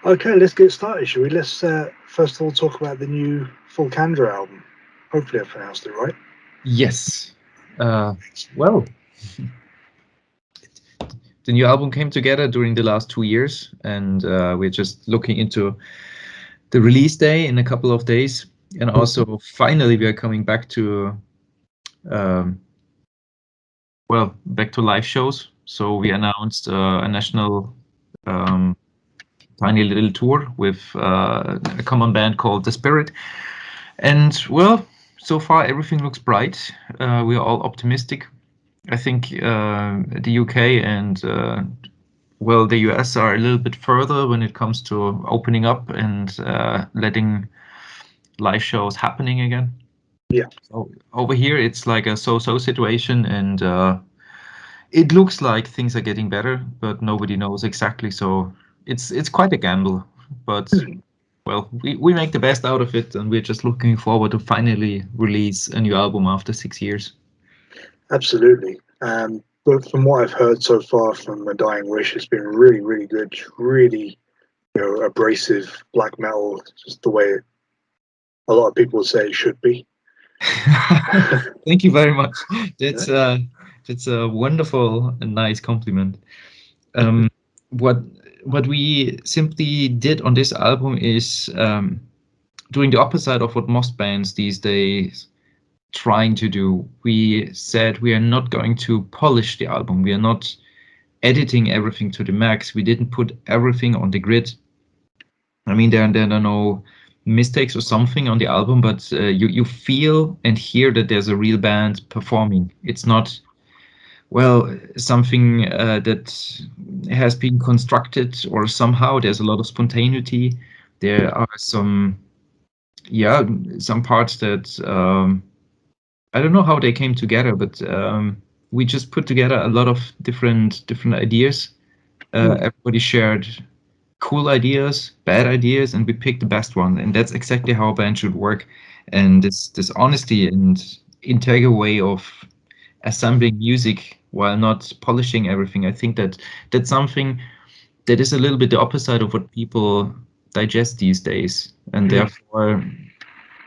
Okay, let's get started, shall we? Let's first of all talk about the new Thulcandra album. Hopefully I pronounced it right. Yes. Well, the new album came together during the last 2 years, and we're just looking into the release day in a couple of days. And also, finally, we are coming back to, um, back to live shows. So we announced a national tiny little tour with a common band called The Spirit. And well, so far everything looks bright. We are all optimistic. I think the UK and the US are a little bit further when it comes to opening up and letting live shows happening again. Yeah. So over here, it's like a so-so situation, and it looks like things are getting better, but nobody knows exactly. So it's quite a gamble, but well, we make the best out of it, and we're just looking forward to finally release a new album after 6 years. Absolutely. But from what I've heard so far from A Dying Wish, it's been really, really good. Really, abrasive black metal, just the way a lot of people would say it should be. Thank you very much. That's a wonderful and nice compliment. Um, what what we simply did on this album is doing the opposite of what most bands these days trying to do. We said we are not going to polish the album. We are not editing everything to the max. We didn't put everything on the grid. I mean, there are no mistakes or something on the album, but you feel and hear that there's a real band performing. It's not something that has been constructed, or somehow there's a lot of spontaneity. There are some parts that I don't know how they came together, but we just put together a lot of different ideas. Everybody shared cool ideas, bad ideas, and we picked the best one. And that's exactly how a band should work. And this honesty and integral way of assembling music while not polishing everything, I think that's something that is a little bit the opposite of what people digest these days. And therefore,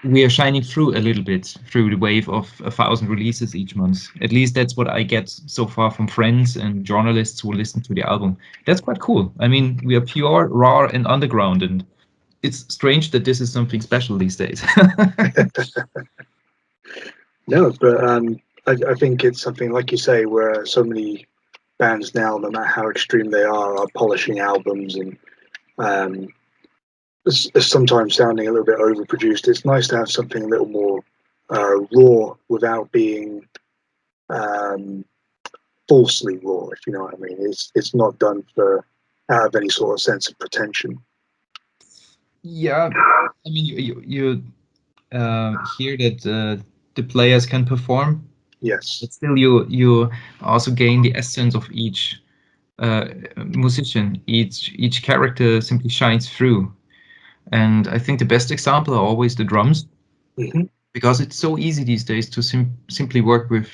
we are shining through a little bit through the wave of 1,000 releases each month. At least that's what I get so far from friends and journalists who listen to the album. That's quite cool. I mean, we are pure, raw, and underground, and it's strange that this is something special these days. No, but I think it's something like you say, where so many bands now, no matter how extreme they are polishing albums and sometimes sounding a little bit overproduced. It's nice to have something a little more raw without being falsely raw, if you know what I mean. It's not done for out of any sort of sense of pretension. Yeah, I mean, you hear that the players can perform. Yes. But still, you also gain the essence of each musician. Each character simply shines through. And I think the best example are always the drums, because it's so easy these days to simply work with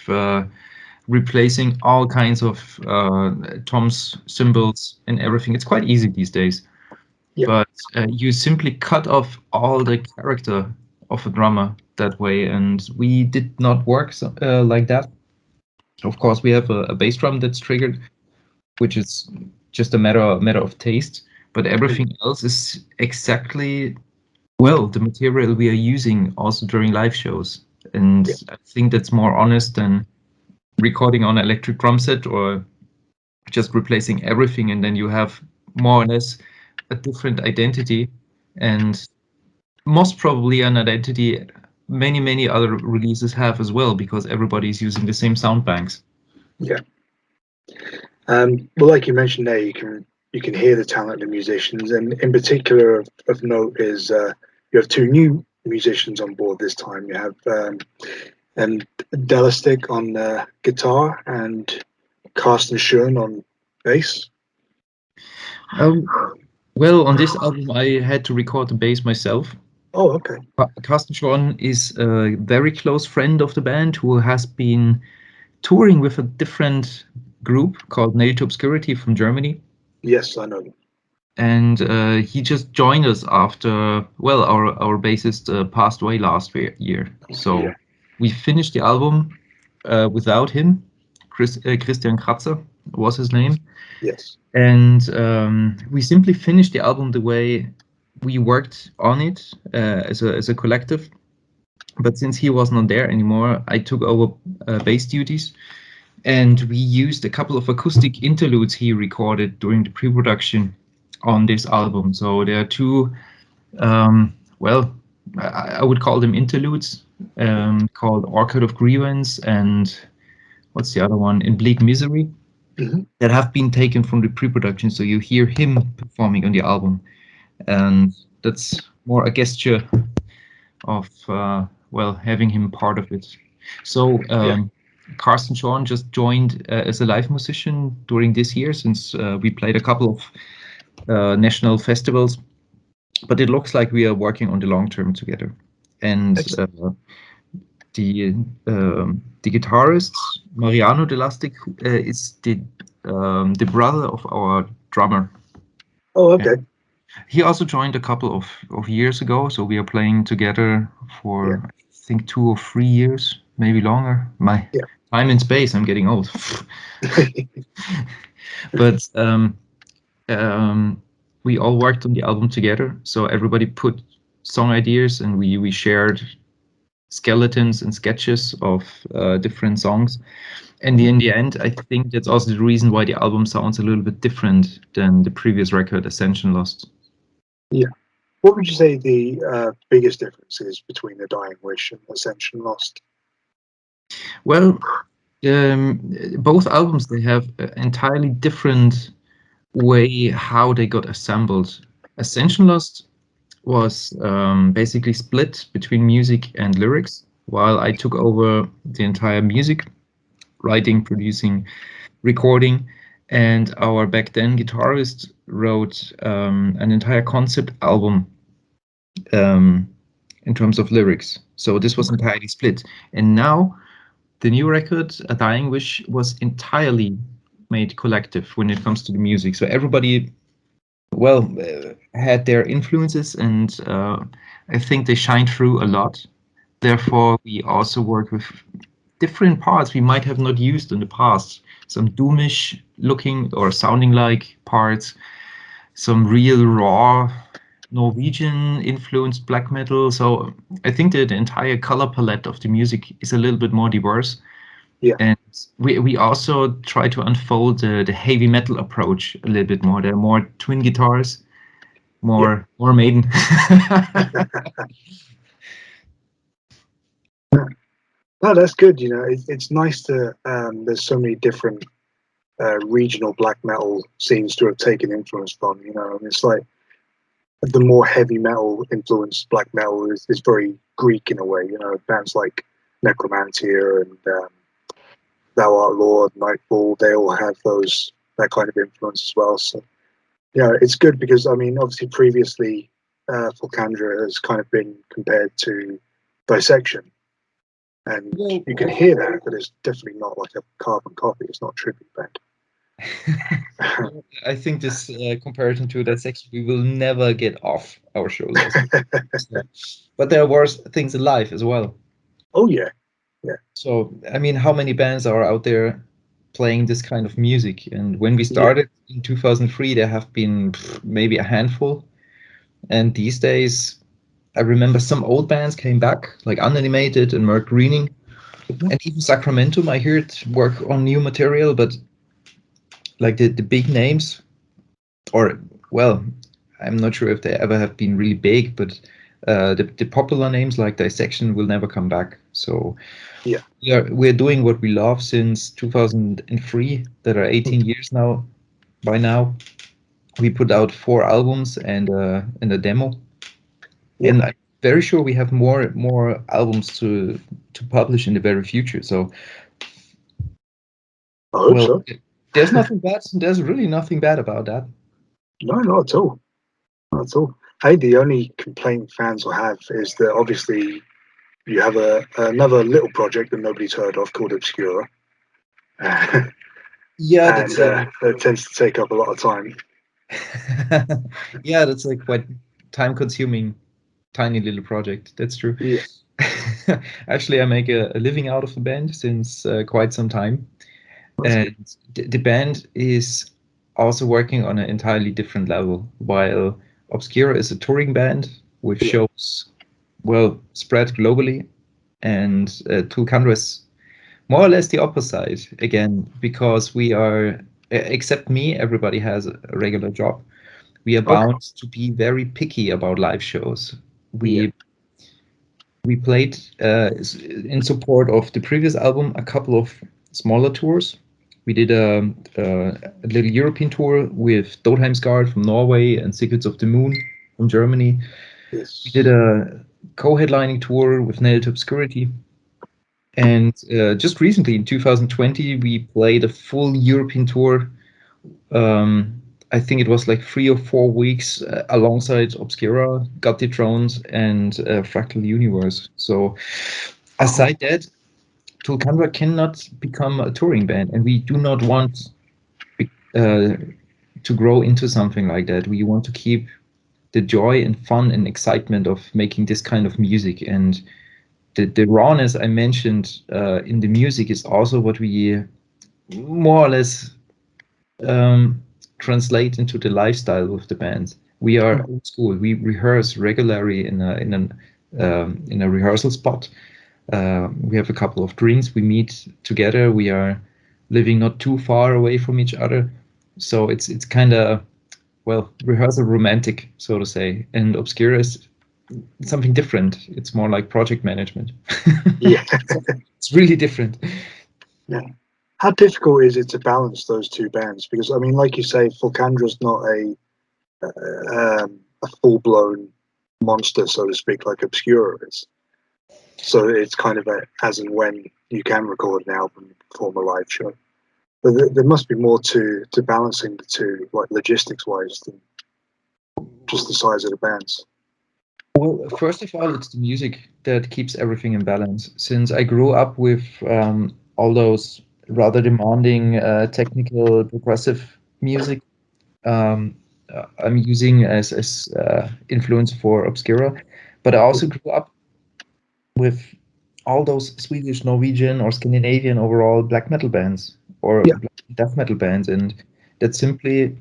replacing all kinds of toms, cymbals, and everything. It's quite easy these days. Yeah. But you simply cut off all the character of a drummer that way, and we did not work like that. Of course, we have a bass drum that's triggered, which is just a matter of taste. But everything else is exactly the material we are using also during live shows, and I think that's more honest than recording on an electric drum set or just replacing everything, and then you have more or less a different identity, and most probably an identity many other releases have as well, because everybody's using the same sound banks. Yeah. Well, like you mentioned there, you can hear the talent of the musicians, and in particular of note is you have two new musicians on board this time. You have Delastic on guitar and Carson Shawn on bass. Well, on this album, I had to record the bass myself. Oh, okay. Carson Shawn is a very close friend of the band who has been touring with a different group called Obscura from Germany. Yes, I know them. and he just joined us after, well, our bassist passed away last year. So we finished the album without him. Christian Kratzer was his name. Yes. And we simply finished the album the way we worked on it as a collective. But since he was not there anymore, I took over bass duties, and we used a couple of acoustic interludes he recorded during the pre-production on this album. So there are two, well, I would call them interludes, called Orchid of Grievance and what's the other one? In Bleak Misery, that have been taken from the pre-production. So you hear him performing on the album, and that's more a gesture of well, having him part of it. So Carson Shawn just joined as a live musician during this year, since we played a couple of national festivals. But it looks like we are working on the long term together. And the guitarist Mariano Delastic is the brother of our drummer. Oh, okay. He also joined a couple of years ago, so we are playing together for I think 2 or 3 years, maybe longer. My time in space, I'm getting old. But we all worked on the album together, so everybody put song ideas, and we shared skeletons and sketches of different songs. And in the end, I think that's also the reason why the album sounds a little bit different than the previous record, Ascension Lost. Yeah. What would you say the biggest difference is between The Dying Wish and Ascension Lost? Well, both albums, they have an entirely different way how they got assembled. Ascension Lost was basically split between music and lyrics, while I took over the entire music, writing, producing, recording, and our back then guitarist wrote an entire concept album in terms of lyrics. So this was entirely split. And now the new record, A Dying Wish, was entirely made collective when it comes to the music. So everybody, well, had their influences, and I think they shined through a lot. Therefore, we also work with different parts we might have not used in the past. Some doomish looking or sounding like parts, some real raw Norwegian influenced black metal. So I think that the entire color palette of the music is a little bit more diverse. Yeah. And we also try to unfold the heavy metal approach a little bit more. There are more twin guitars, more Maiden. No, that's good. You know, it's nice to. There's so many different regional black metal scenes to have taken influence from. You know, and it's like the more heavy metal influenced black metal is very Greek in a way. You know, bands like Necromantia and Thou Art Lord, Nightfall, they all have that kind of influence as well. So yeah, it's good because I mean, obviously previously, Thulcandra has kind of been compared to Dissection. And you can hear that, but it's definitely not like a carbon copy. It's not a tribute band. I think this comparison to Dissection, we will never get off our shoulders. But there are worse things in life as well. Oh yeah, yeah. So I mean, how many bands are out there playing this kind of music? And when we started in 2003, there have been maybe a handful. And these days, I remember some old bands came back, like Unanimated and Merc Greening, and even Sacramentum. I heard work on new material, but like the big names, or well, I'm not sure if they ever have been really big, but the popular names like Dissection will never come back. So we're doing what we love since 2003. That are 18 years now. By now, we put out 4 albums and a demo, and I'm very sure we have more albums to publish in the very future. So I hope so. There's nothing bad. There's really nothing bad about that. No, not at all. Not at all. Hey, the only complaint fans will have is that obviously you have another little project that nobody's heard of called Obscura. Yeah, and that tends to take up a lot of time. Yeah, that's like quite time-consuming, tiny little project. That's true. Yeah. Actually, I make a living out of the band since quite some time, That's good. and the band is also working on an entirely different level. While Obscura is a touring band with Yeah. shows, well, spread globally, and Thulcandra is more or less the opposite again, because we are, except me, everybody has a regular job. We are Okay. bound to be very picky about live shows. Yeah. We played in support of the previous album a couple of smaller tours. We did a little European tour with Dotheimsgard from Norway and Secrets of the Moon from Germany. We did Yes. a co-headlining tour with Nail to Obscurity. And just recently, in 2020, we played a full European tour. I think it was like 3 or 4 weeks alongside Obscura, Got the Drones, and Fractal Universe. So, aside that, Tulcandra cannot become a touring band, and we do not want uh, to grow into something like that. We want to keep the joy and fun and excitement of making this kind of music. And the rawness I mentioned in the music is also what we more or less um, translate into the lifestyle of the band. We are old school. We rehearse regularly in a rehearsal spot. We have a couple of drinks. We meet together. We are living not too far away from each other, so it's kind of, well, rehearsal romantic, so to say. And Obscura is something different. It's more like project management. Yeah. It's really different. Yeah. How difficult is it to balance those two bands? Because I mean, like you say, Fulcandra's not a full blown monster, so to speak, like Obscura is. So it's kind of a as and when you can record an album and perform a live show. But there must be more to balancing the two, like logistics wise, than just the size of the bands. Well, first of all, it's the music that keeps everything in balance. Since I grew up with all those rather demanding technical progressive music, I'm using as influence for Obscura, but I also grew up with all those Swedish, Norwegian, or Scandinavian overall black metal bands or Yeah, death metal bands, and that's simply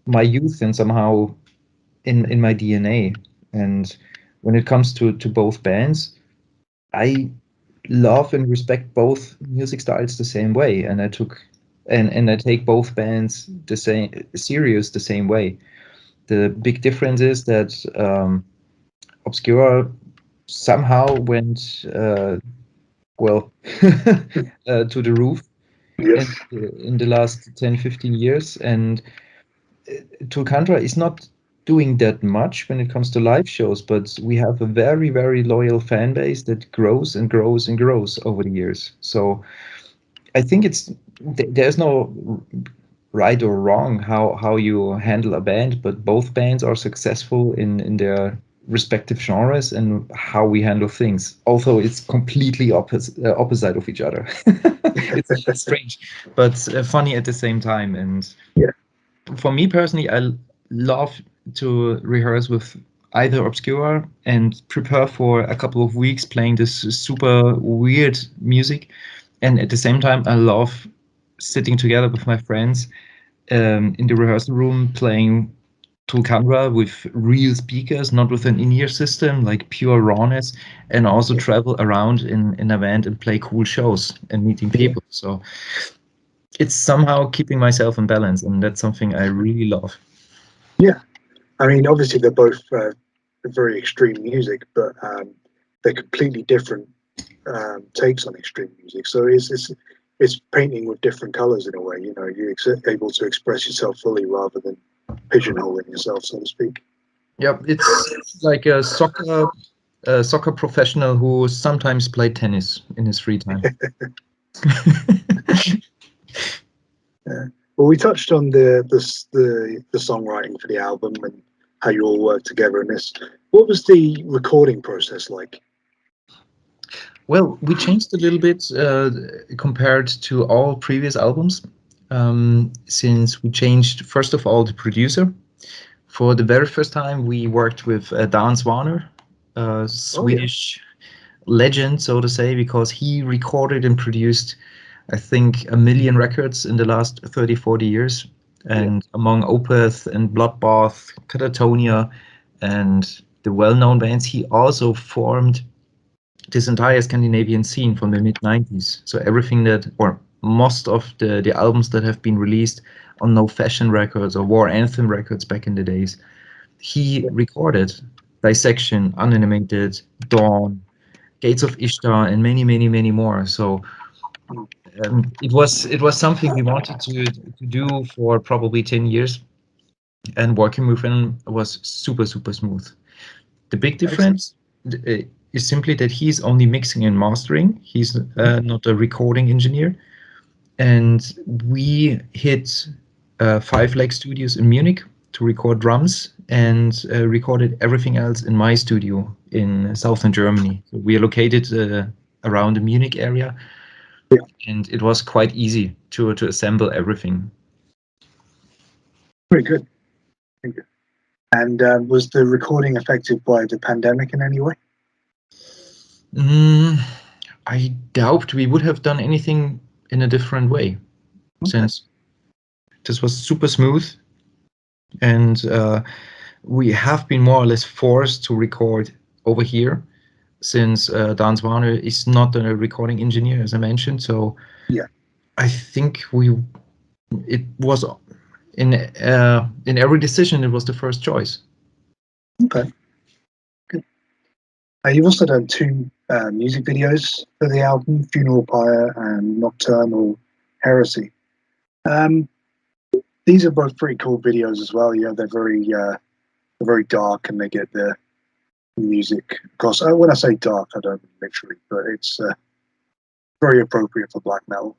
my youth and somehow in my DNA. And when it comes to both bands, I love and respect both music styles the same way, and I take both bands the same serious the same way. The big difference is that Obscura somehow went well to the roof yes, in the last 10, 15 years, and Tulcandra is not doing that much when it comes to live shows, but we have a very, very loyal fan base that grows and grows and grows over the years. So I think there's no right or wrong how you handle a band, but both bands are successful in their respective genres and how we handle things. Although it's completely opposite of each other. It's a little strange, but funny at the same time. And yeah, for me personally, I love to rehearse with either Obscura and prepare for a couple of weeks playing this super weird music. And at the same time, I love sitting together with my friends in the rehearsal room playing Thulcandra with real speakers, not with an in-ear system, like pure rawness, and also travel around in a band and play cool shows and meeting people. So it's somehow keeping myself in balance, and that's something I really love. yeah. I mean, obviously they're both very extreme music, but they're completely different takes on extreme music. So it's painting with different colors in a way. You know, you're able to express yourself fully rather than pigeonholing yourself, so to speak. Yep, it's like a soccer professional who sometimes played tennis in his free time. Yeah. Well, we touched on the songwriting for the album and how you all work together in this. What was the recording process like? Well, we changed a little bit compared to all previous albums, since we changed, first of all, the producer. For the very first time, we worked with Dan Swaner, a Swedish legend, so to say, because he recorded and produced, I think, 1 million records in the last 30, 40 years. And among Opeth and Bloodbath, Catatonia, and the well-known bands, he also formed this entire Scandinavian scene from the mid-90s. So everything that, or most of the albums that have been released on No Fashion Records or War Anthem Records back in the days, he recorded. Dissection, Unanimated, Dawn, Gates of Ishtar, and many, many, many more. So it was something we wanted to do for probably 10 years, and working with him was super, super smooth. The big difference is simply that he's only mixing and mastering. He's not a recording engineer. And we hit 5 Lake Studios in Munich to record drums, and recorded everything else in my studio in southern Germany. So we are located around the Munich area, and it was quite easy to assemble everything. Very good. Very good. And was the recording affected by the pandemic in any way? I doubt we would have done anything in a different way, since this was super smooth, and we have been more or less forced to record over here, since Dan Swaner is not a recording engineer, as I mentioned. So I think it was in every decision, it was the first choice. Okay. Good. You've also done 2 music videos for the album, Funeral Pyre and Nocturnal Heresy. These are both pretty cool videos as well. They're very dark, and they get the music across. When I say dark, I don't mean literally, but it's very appropriate for black metal.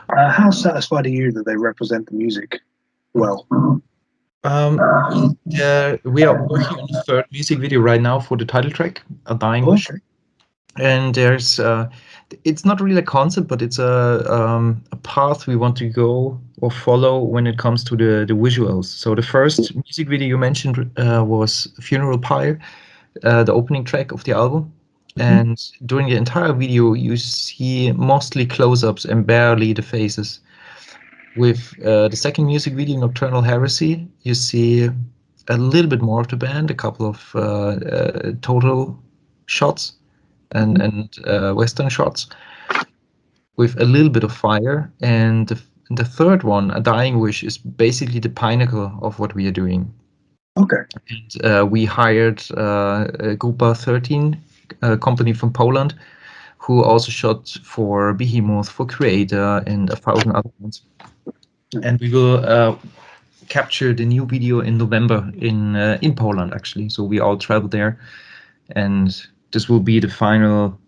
How satisfied are you that they represent the music well? We are working on the 3rd music video right now for the title track, A Dying Wish. And there's it's not really a concept, but it's a path we want to go or follow when it comes to the visuals. So the first music video you mentioned was Funeral Pyre, the opening track of the album. And during the entire video, you see mostly close-ups and barely the faces. With the second music video, Nocturnal Heresy, you see a little bit more of the band, a couple of total shots and Western shots with a little bit of fire. And the third one, A Dying Wish, is basically the pinnacle of what we are doing. Okay. And we hired Grupa 13, a company from Poland, who also shot for Behemoth, for Creator, and 1,000 other ones. And we will capture the new video in November in Poland, actually. So we all travel there, and this will be the final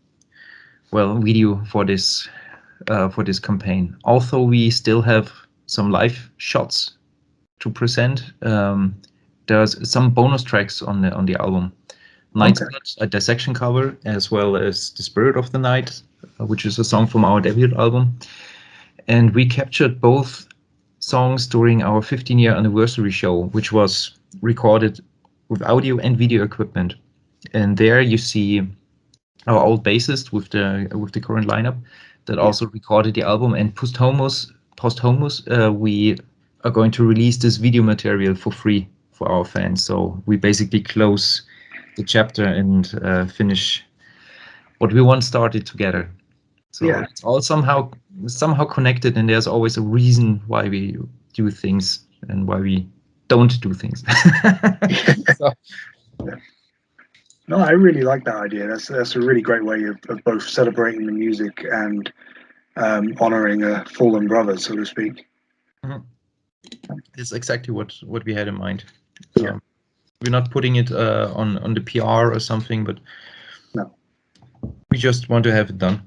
video for this campaign. Although we still have some live shots to present, there's some bonus tracks on the album. Night's Blood, a dissection cover, as well as The Spirit of the Night, which is a song from our debut album. And we captured both songs during our 15-year anniversary show, which was recorded with audio and video equipment. And there you see our old bassist with the current lineup that also recorded the album. And posthumous, we are going to release this video material for free for our fans. So we basically close the chapter and finish what we once started together. So it's all somehow connected, and there's always a reason why we do things and why we don't do things. No, I really like that idea. That's a really great way of both celebrating the music and honoring a fallen brother, so to speak. It's exactly what we had in mind. We're not putting it on the PR or something, but we just want to have it done.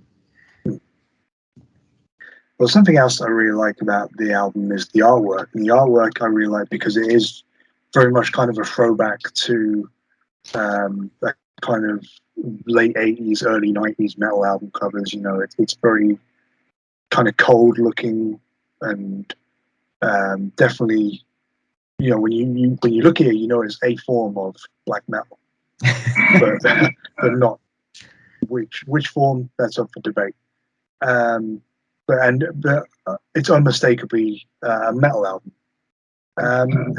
Well, something else I really like about the album is the artwork. And the artwork I really like because it is very much kind of a throwback to that kind of late 80s, early 90s metal album covers. It's very kind of cold looking and definitely you know, when you look at it, you know it's a form of black metal, but but not which form, that's up for debate. But it's unmistakably a metal album.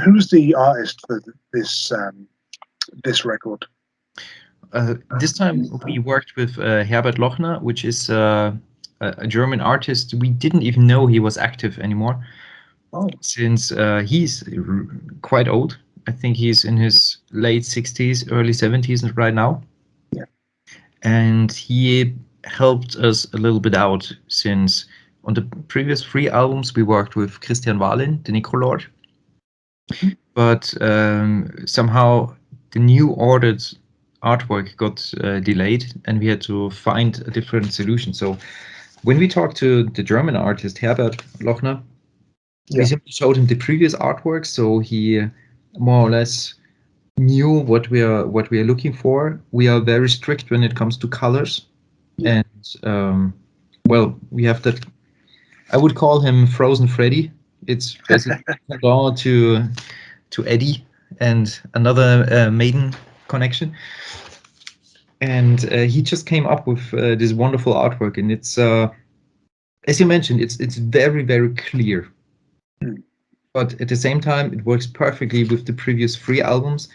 Who's the artist for this record? This time we worked with Herbert Lochner, which is a German artist. We didn't even know he was active anymore, since he's quite old. I think he's in his late 60s, early 70s right now. Yeah. And he helped us a little bit out, since on the previous 3 albums we worked with Christian Wahlen, the Necrolord. But somehow the new ordered artwork got delayed, and we had to find a different solution. So when we talked to the German artist Herbert Lochner, we simply showed him the previous artwork, so he more or less knew what we are looking for. We are very strict when it comes to colors, and well, we have that. I would call him Frozen Freddy. It's basically to Eddie and another Maiden connection. And he just came up with this wonderful artwork, and it's as you mentioned, it's very, very clear. But at the same time, it works perfectly with the previous 3 albums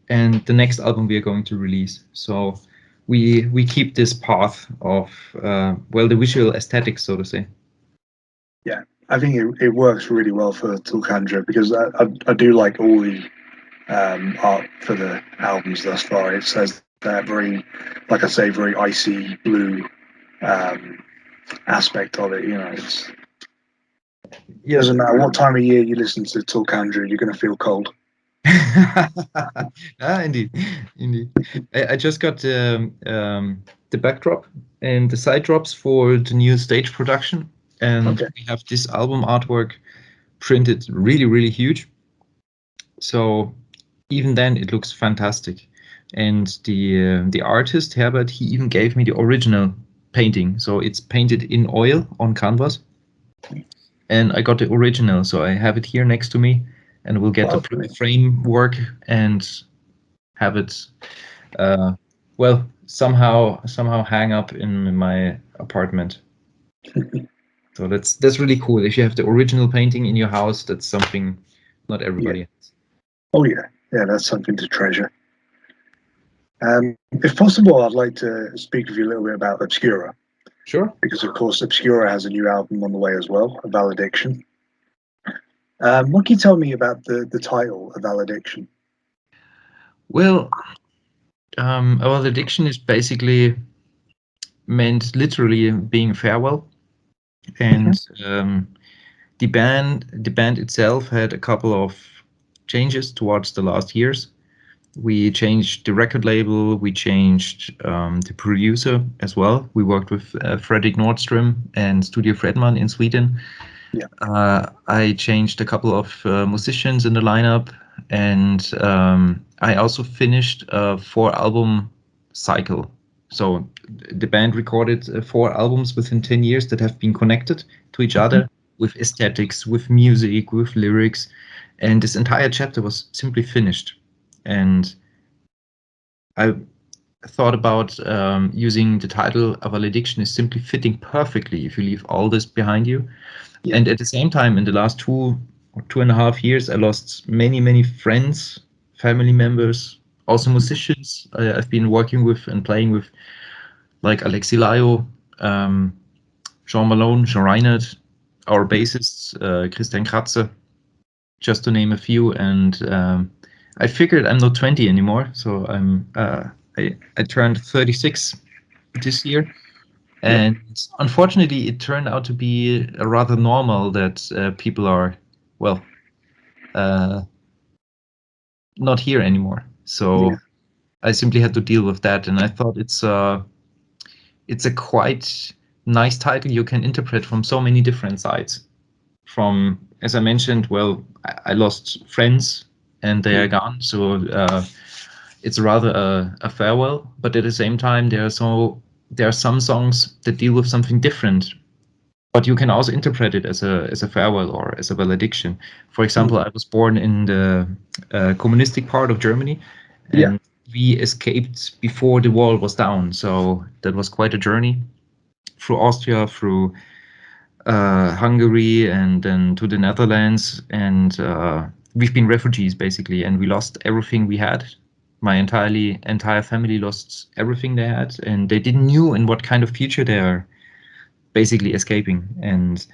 and the next album we are going to release. So we keep this path of well, the visual aesthetics, so to say. Yeah, I think it works really well for Thulcandra, because I do like all the art for the albums thus far. It says that very, like I say, very icy blue aspect of it. You know, it doesn't matter what time of year you listen to Thulcandra, you're going to feel cold. Indeed. I just got the backdrop and the side drops for the new stage production, and we have this album artwork printed really, really huge. So even then, it looks fantastic. And the artist Herbert, he even gave me the original painting, so it's painted in oil on canvas, and I got the original, so I have it here next to me, and we'll get the framework and have it well, somehow hang up in my apartment. So that's really cool. If you have the original painting in your house, that's something not everybody has. Oh yeah, that's something to treasure. If possible, I'd like to speak with you a little bit about Obscura. Sure. Because of course Obscura has a new album on the way as well, a Valediction. What can you tell me about the title, a Valediction? Well, a Valediction is basically meant literally being farewell, and the band itself had a couple of changes towards the last years. We changed the record label, we changed the producer as well. We worked with Fredrik Nordström and Studio Fredman in Sweden. I changed a couple of musicians in the lineup, and I also finished a 4-album cycle. So the band recorded 4 albums within 10 years that have been connected to each other with aesthetics, with music, with lyrics, and this entire chapter was simply finished. And I thought about using the title of Valediction is simply fitting perfectly if you leave all this behind you. And at the same time, in the last 2.5 years, I lost many friends, family members, also musicians I've been working with and playing with, like Alexi Laio, Jean Malone, Jean Reinhardt, our bassists, Christian Kratzer, just to name a few. And I figured I'm not 20 anymore, so I turned 36 this year. And unfortunately, it turned out to be rather normal that people are, well, not here anymore. So I simply had to deal with that. And I thought it's a quite nice title you can interpret from so many different sides. From, as I mentioned, well, I lost friends and they are gone. So it's rather a farewell. But at the same time, there are some songs that deal with something different. but you can also interpret it as a farewell or as a valediction. For example, I was born in the communistic part of Germany, and we escaped before the wall was down. So that was quite a journey through Austria, through Hungary, and then to the Netherlands. And we've been refugees basically, and we lost everything we had. My entire family lost everything they had, and they didn't knew in what kind of future they are basically escaping. And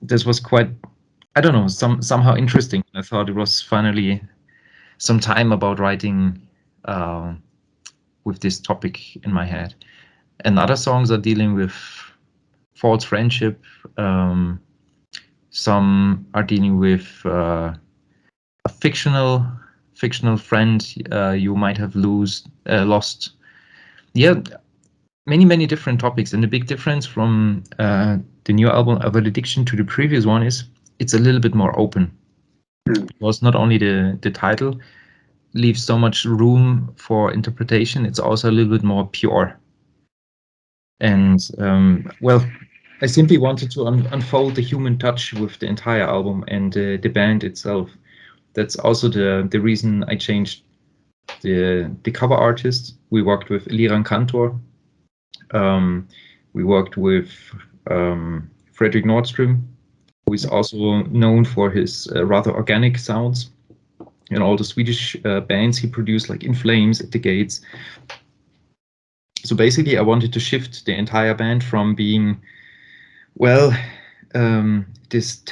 this was quite, I don't know, somehow interesting. I thought it was finally some time about writing with this topic in my head. And other songs are dealing with false friendship. Some are dealing with a fictional friend you might have lost. Yeah, many different topics. And the big difference from the new album Valediction to the previous one is it's a little bit more open. Because not only the title leaves so much room for interpretation, it's also a little bit more pure. And well, I simply wanted to unfold the human touch with the entire album and the band itself. That's also the reason I changed the cover artist. We worked with Liran Kantor. We worked with Fredrik Nordström, who is also known for his rather organic sounds and all the Swedish bands he produced, like In Flames, At the Gates. So basically, I wanted to shift the entire band from being, well, this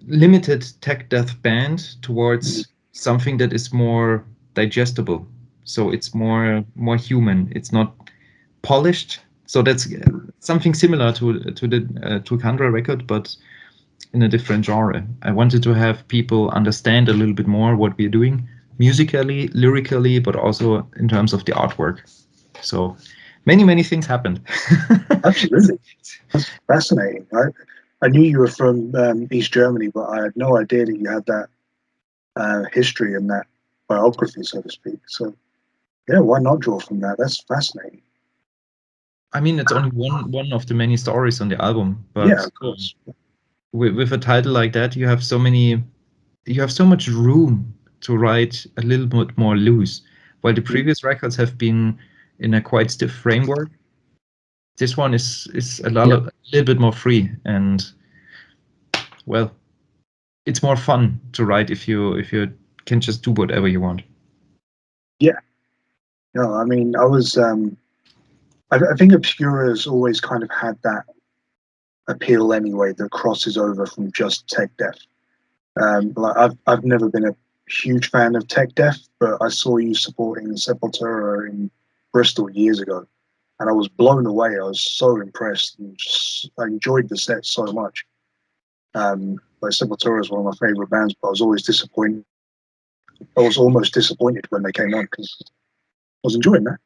limited tech death band towards something that is more digestible. So it's more human. It's not polished. So that's something similar to the Thulcandra record, but in a different genre. I wanted to have people understand a little bit more what we're doing musically, lyrically, but also in terms of the artwork. So many things happened. Absolutely. That's fascinating. I knew you were from East Germany, but I had no idea that you had that history and that biography, so to speak. So, yeah, why not draw from that? That's fascinating. I mean, it's only one of the many stories on the album, but yeah, of course. With a title like that, you have so much room to write a little bit more loose. While the previous records have been in a quite stiff framework, this one is a little bit more free, and well, it's more fun to write if you can just do whatever you want. Yeah. No, I mean, I think Obscura has always kind of had that appeal anyway that crosses over from just tech death. Like I've never been a huge fan of tech death, but I saw you supporting Sepultura in Bristol years ago, and I was blown away. I was so impressed, and I enjoyed the set so much. Like Sepultura is one of my favorite bands, but I was always disappointed. I was almost disappointed when they came on because I was enjoying that.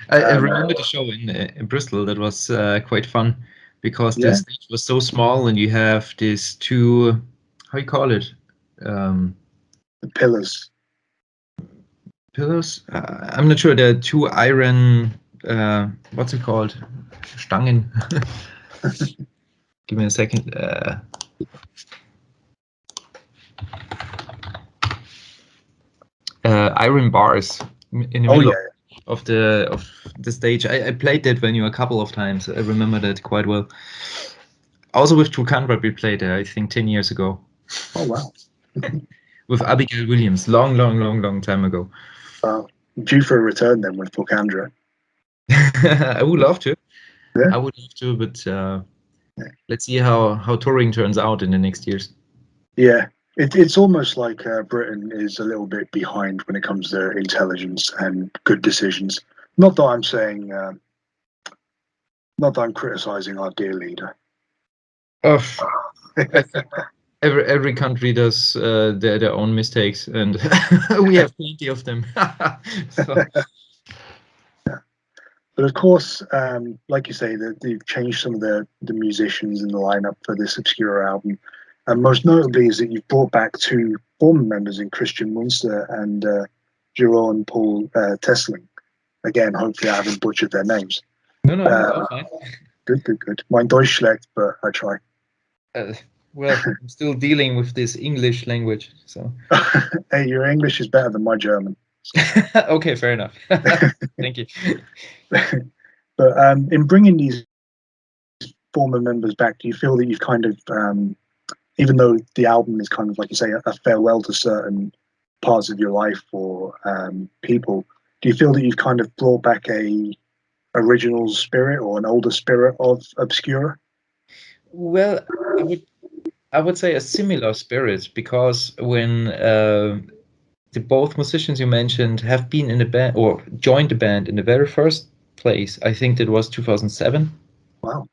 I remember the show in Bristol. That was quite fun because the stage was so small, and you have these two, how you call it? The pillars. Pillars? I'm not sure. There are two iron. What's it called? Stangen. Give me a second. Iron bars in the middle of the stage. I played that venue a couple of times. I remember that quite well. Also with Thulcandra, we played there, I think 10 years ago. Oh wow! With Abigail Williams, long time ago. Due for a return then with Thulcandra. I would love to. Yeah. I would love to, but let's see how touring turns out in the next years. Yeah, it's almost like Britain is a little bit behind when it comes to intelligence and good decisions. Not that I'm saying, not that I'm criticizing our dear leader. I think every country does their own mistakes, and we have plenty of them. Yeah. But of course, like you say, that they've changed some of the musicians in the lineup for this Obscura album. And most notably is that you've brought back two former members in Christian Munster and Jeroen Paul Tesling. Again, hopefully I haven't butchered their names. No, all fine. Good. Mein Deutsch schlecht, but I try. Well, I'm still dealing with this English language, so. Hey, your English is better than my German. So. Okay, fair enough. Thank you. But in bringing these former members back, do you feel that you've kind of, even though the album is kind of like you say, a farewell to certain parts of your life or people, do you feel that you've kind of brought back a original spirit or an older spirit of Obscura? Well, I would say a similar spirit, because when the both musicians you mentioned have been in the band or joined the band in the very first place, I think that was 2007. Wow.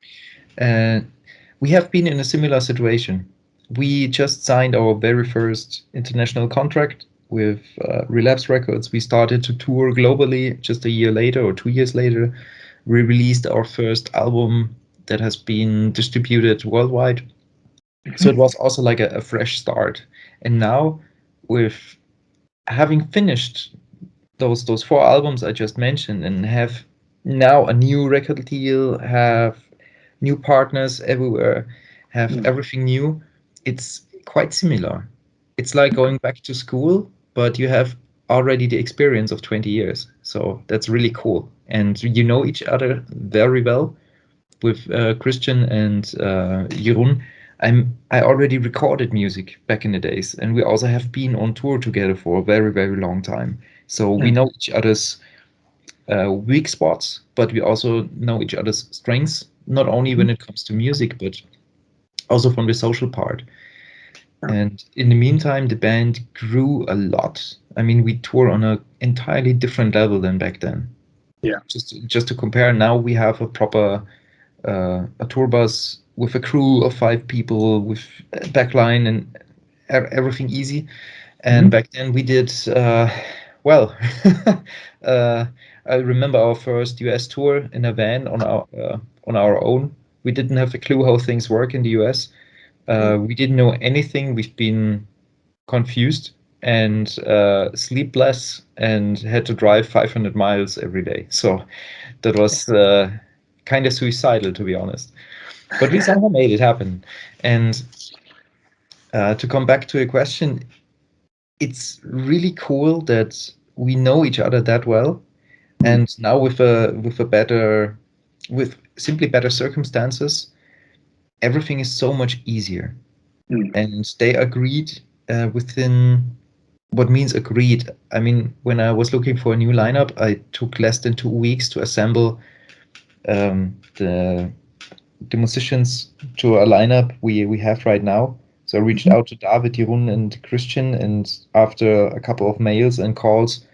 And we have been in a similar situation. We just signed our very first international contract with Relapse Records. We started to tour globally just a year later or 2 years later. We released our first album that has been distributed worldwide. So it was also like a fresh start. And now, with having finished those 4 albums I just mentioned, and have now a new record deal, have new partners everywhere, have everything new, it's quite similar. It's like going back to school, but you have already the experience of 20 years. So that's really cool. And you know each other very well. With Christian and Jeroen, I already recorded music back in the days, and we also have been on tour together for a very, very long time. So we know each other's weak spots, but we also know each other's strengths, not only when it comes to music, but also from the social part. And in the meantime, the band grew a lot. I mean, we tour on an entirely different level than back then. Yeah. Just to compare, now we have a proper a tour bus with a crew of 5 people, with backline and everything easy. And back then we did well. I remember our first US tour in a van on our own. We didn't have a clue how things work in the US. We didn't know anything. We've been confused and sleepless, and had to drive 500 miles every day. So that was kind of suicidal, to be honest. But we somehow made it happen. And to come back to your question, it's really cool that we know each other that well, and now with simply better circumstances, everything is so much easier. And they agreed within what means agreed. I mean, when I was looking for a new lineup, I took less than 2 weeks to assemble the musicians to a lineup we have right now. So I reached out to David, Jeroen, and Christian, and after a couple of mails and calls,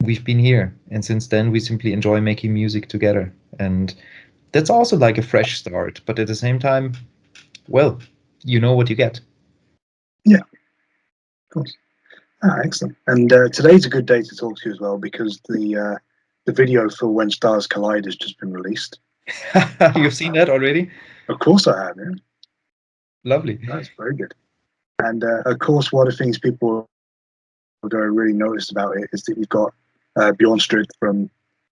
we've been here. And since then, we simply enjoy making music together. And that's also like a fresh start. But at the same time, well, you know what you get. Yeah, of course. Excellent. And today's a good day to talk to you as well, because the video for When Stars Collide has just been released. You've seen that already? Of course I have, yeah. Lovely. That's very good. And of course, one of the things people are going to really notice about it is that you've got Bjornstrud from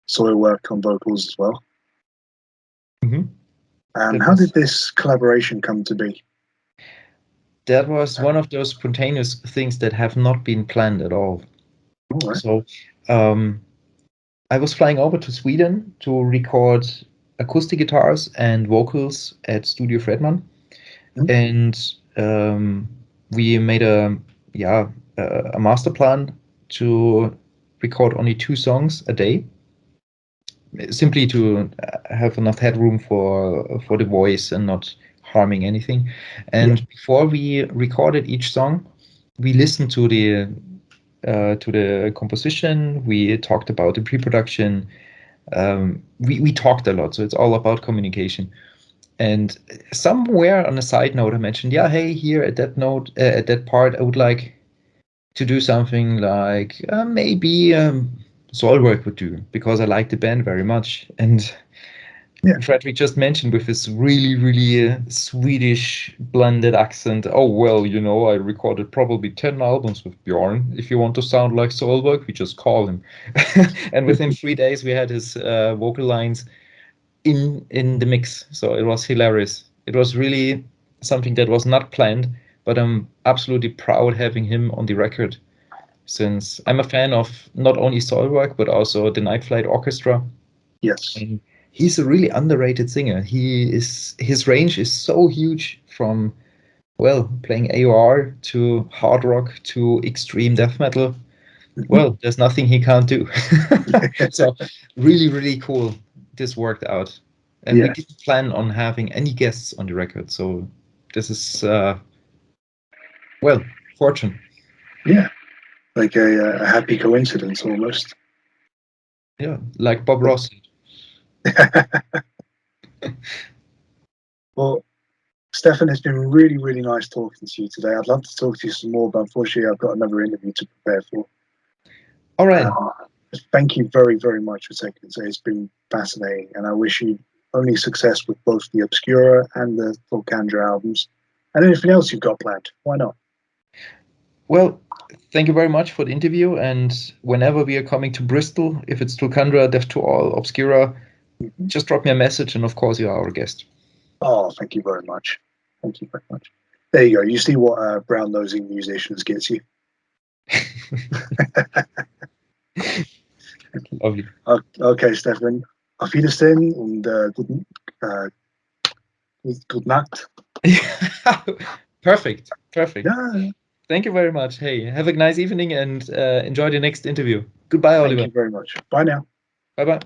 Soilwork on vocals as well. How did this collaboration come to be? That was one of those spontaneous things that have not been planned at all. Right. So I was flying over to Sweden to record acoustic guitars and vocals at Studio Fredman. And we made a master plan to record only 2 songs a day, simply to have enough headroom for the voice and not harming anything. And before we recorded each song, we listened to the composition. We talked about the pre-production. We talked a lot, so it's all about communication. And somewhere on a side note, I mentioned, yeah, hey, here at that note, at that part, I would like to do something like maybe Soilwork would do, because I like the band very much. And Frederick just mentioned with his really, really Swedish blended accent, oh, well, you know, I recorded probably 10 albums with Bjorn. If you want to sound like Soilwork, we just call him. And within 3 days, we had his vocal lines in the mix. So it was hilarious. It was really something that was not planned, but I'm absolutely proud having him on the record, since I'm a fan of not only Soilwork but also the Night Flight Orchestra. Yes. And he's a really underrated singer. His range is so huge, from playing AOR to hard rock to extreme death metal. Well, there's nothing he can't do. So really, really cool. This worked out. And we didn't plan on having any guests on the record. So this is, fortune. Yeah. Like a happy coincidence almost. Yeah, like Bob Ross. Well, Steffen, it's been really, really nice talking to you today. I'd love to talk to you some more, but unfortunately, I've got another interview to prepare for. All right. Thank you very, very much for taking it. It's been fascinating, and I wish you only success with both the Obscura and the Thulcandra albums, and anything else you've got planned. Why not? Well, thank you very much for the interview. And whenever we are coming to Bristol, if it's Thulcandra, Death to All, Obscura, just drop me a message, and of course, you are our guest. Oh, thank you very much. Thank you very much. There you go. You see what brown-nosing musicians gets you. Love you. Okay, Steffen. Auf Wiedersehen und good night. Perfect. Perfect. Yeah. Thank you very much. Hey, have a nice evening and enjoy the next interview. Goodbye, Oliver. Thank you very much. Bye now. Bye-bye.